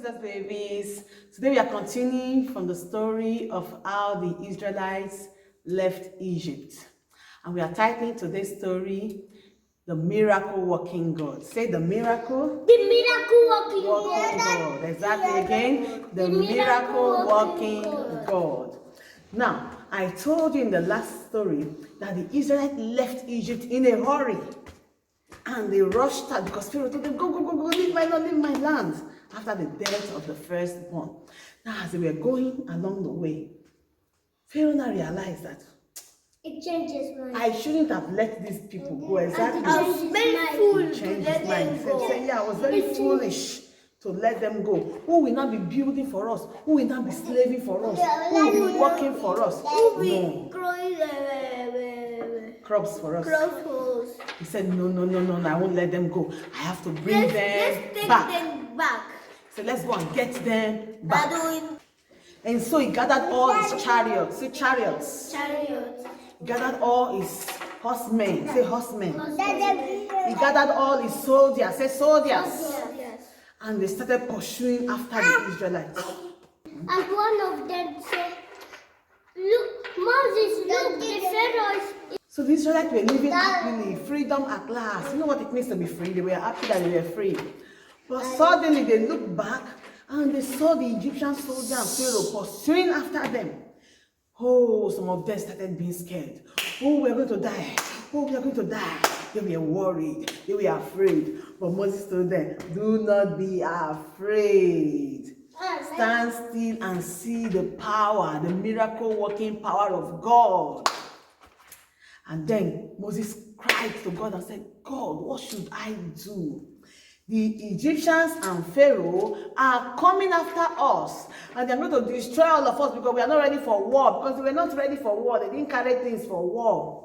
Jesus babies. Today we are continuing from the story of how the Israelites left Egypt. And we are titling today's story, The Miracle Working God. Say the miracle. The miracle working God. Exactly again. The miracle working God. Now, I told you in the last story that the Israelites left Egypt in a hurry. And they rushed out because Pharaoh told them, go, leave my land. After the death of the firstborn. Now, as they were going along the way, Pharaoh now realized that it changes mind. I shouldn't have let these people go. Exactly. I was very foolish to let them go. I was very foolish to let them go. Who will not be building for us? Who will not be slaving for us? Who will be working for us? Who will be growing crops for us? crops. He said, no, I won't let them go. I have to bring them let's take back. them back. So let's go and get them back. And so he gathered all his chariots. Say chariots. He gathered all his horsemen. Say horsemen. He gathered all his soldiers. Say soldiers. Yes. And they started pursuing after the Israelites. And one of them said, look, Moses, look, the Pharaoh is... So the Israelites were living happily, freedom at last. You know what it means to be free? They were happy that they were free. But suddenly they looked back and they saw the Egyptian soldier and Pharaoh pursuing after them. Oh, some of them started being scared. Oh, we are going to die. Oh, we are going to die. They were worried. They were afraid. But Moses told them, do not be afraid. Stand still and see the power, the miracle working power of God. And then Moses cried to God and said, God, what should I do? The Egyptians and Pharaoh are coming after us. And they're going to destroy all of us because we are not ready for war. Because they were not ready for war. They didn't carry things for war.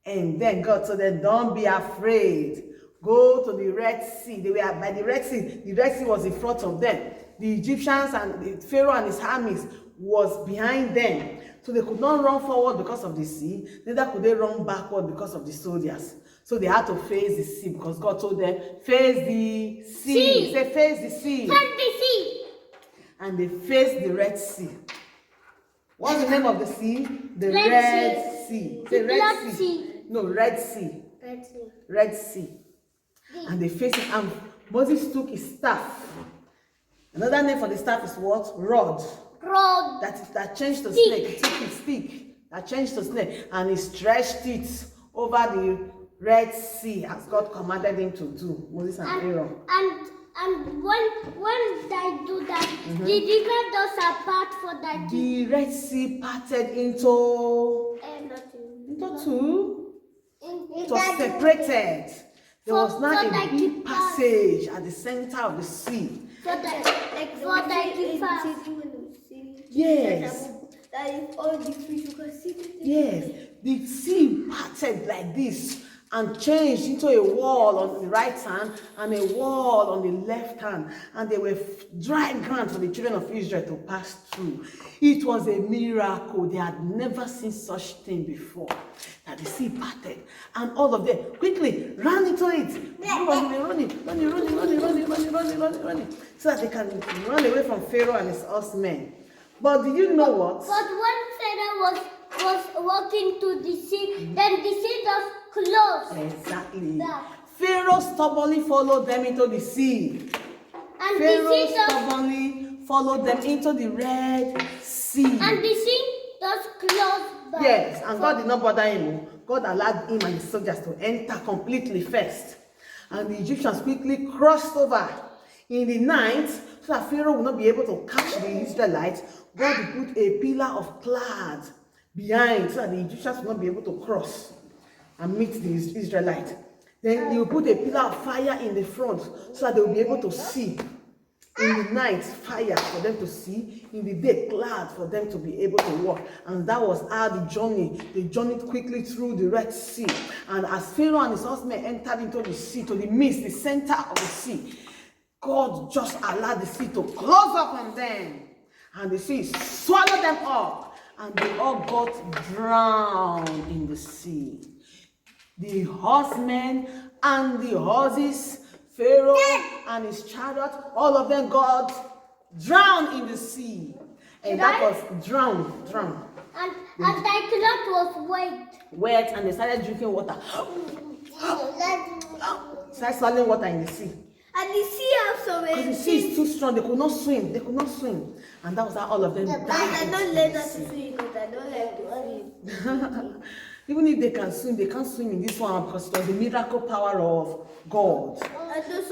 And then God told them, don't be afraid. Go to the Red Sea. They were by the Red Sea. The Red Sea was in front of them. The Egyptians and the Pharaoh and his armies was behind them. So they could not run forward because of the sea. Neither could they run backward because of the soldiers. So they had to face the sea because God told them, face the sea. Say, face the sea. Face the sea. And they faced the Red Sea. What's the name of the sea? The Red Sea. Say Red Sea. No, Red Sea. Red Sea. And they faced it. And Moses took his staff. Another name for the staff is what? Rod. That changed to snake. He took his stick that changed to snake and he stretched it over the Red Sea as God commanded him to do. Moses and Aaron. And when they do that, the river does a part for that. The Red Sea parted into two. It was separated. There was now a deep passage at the center of the sea. Yes. All the fish you can see. Yes. The sea parted like this and changed into a wall on the right hand and a wall on the left hand. And there were dry ground for the children of Israel to pass through. It was a miracle. They had never seen such thing before. That the sea parted. And all of them quickly ran into it. Running. So that they can run away from Pharaoh and his horsemen. But do you know what? But when Pharaoh was walking to the sea, then the sea just closed. Exactly. Pharaoh stubbornly followed them into the sea. And Pharaoh stubbornly followed them into the Red Sea. And the sea just closed back. Yes, and God did not bother him. God allowed him and his soldiers to enter completely first. And the Egyptians quickly crossed over. In the night, so that Pharaoh would not be able to catch the Israelites, God would put a pillar of cloud behind so that the Egyptians would not be able to cross and meet the Israelites. Then he will put a pillar of fire in the front so that they will be able to see. In the night, fire for them to see. In the day, cloud for them to be able to walk. And that was how they journeyed quickly through the Red Sea. And as Pharaoh and his horsemen entered into the sea, to the midst, the center of the sea, God just allowed the sea to close up on them. And the sea swallowed them up. And they all got drowned in the sea. The horsemen and the horses, Pharaoh and his chariot, all of them got drown in the sea. And that was drown. And they cannot was Wet, and they started drinking water. Started swallowing water in the sea. And the sea also Because the sea is too strong, they could not swim. And that was how all of them died. I don't learn how to swim because I don't like to swim. Even if they can swim, they can't swim in this one because it was the miracle power of God.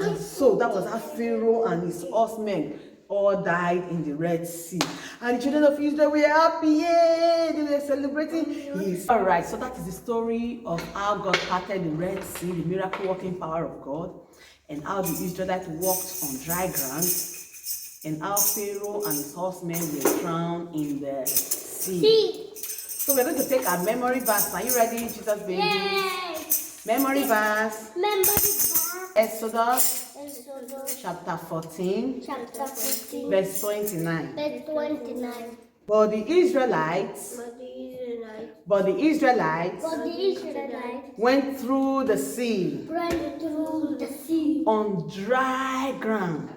And so that was how Pharaoh and his horsemen all died in the Red Sea. And the children of Israel were happy, yay! They were celebrating. Alright, so that is the story of how God parted the Red Sea, the miracle working power of God, and how the Israelites walked on dry ground, and how Pharaoh and his horsemen were drowned in the sea. So we're going to take our memory verse. Are you ready, Jesus baby? Yes. Memory verse. Exodus chapter 14, verse 29. But the Israelites went through the sea on dry ground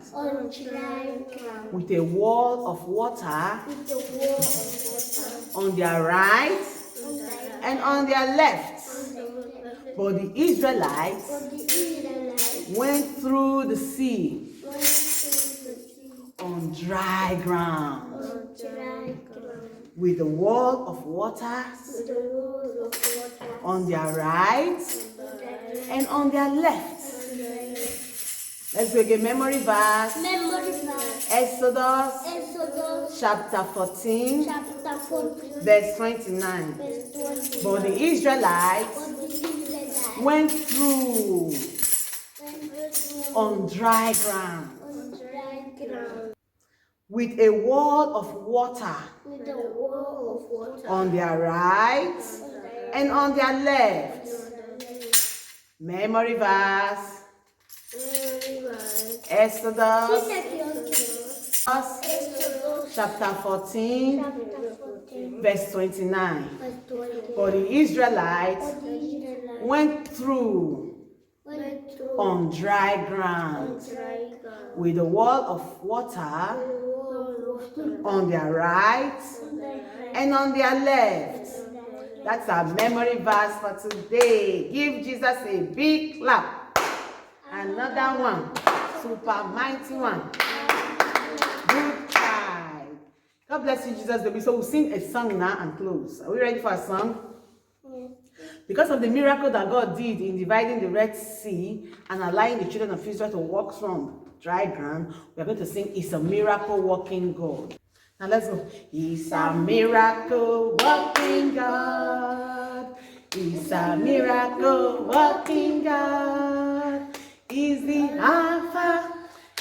with a wall of water on their right and on their left. But the Israelites went through the sea on dry ground with a wall of water on their right and on their left. Let's go again. Memory verse. Exodus chapter 14, verse 29. But the Israelites went through on dry ground with a wall of water on their right and on their left. Memory verse. Exodus chapter 14, verse 29. For the Israelites went through on dry ground with a wall of water on their right and on their left. That's our memory verse for today. Give Jesus a big clap. Another one. Super mighty one. Good try. God bless you, Jesus baby. So we'll sing a song now and close. Are we ready for a song? Yes. Because of the miracle that God did in dividing the Red Sea and allowing the children of Israel to walk from dry ground, we are going to sing It's a Miracle Working God. Now let's go. It's a miracle working God. It's a miracle working God. Is the Alpha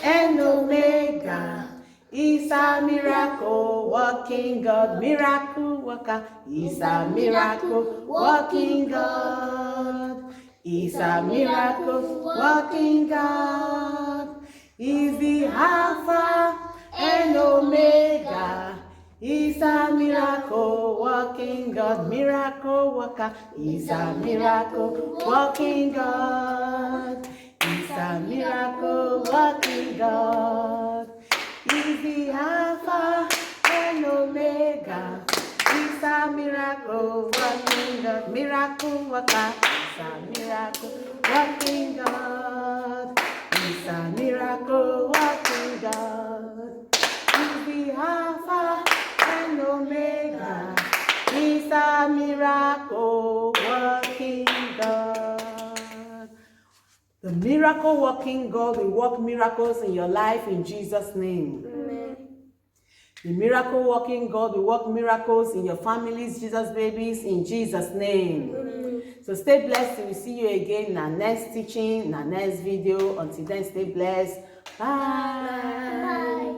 and Omega. Is a miracle working God. Miracle worker. Is a miracle working God. Is a miracle working God. Is the Alpha and Omega. Is a miracle working God. Miracle worker. Is a miracle working God. Is a miracle working God. Is the Alpha and Omega. Is a miracle working God. Miracle worker. Is a miracle working God. Is a miracle working God. Is the Alpha and Omega. Is a miracle working God. The miracle working God will work miracles in your life in Jesus' name. Amen. The miracle working God will work miracles in your families, Jesus babies, in Jesus' name. Amen. So stay blessed. We'll see you again in our next teaching, in our next video. Until then, stay blessed. Bye. Bye.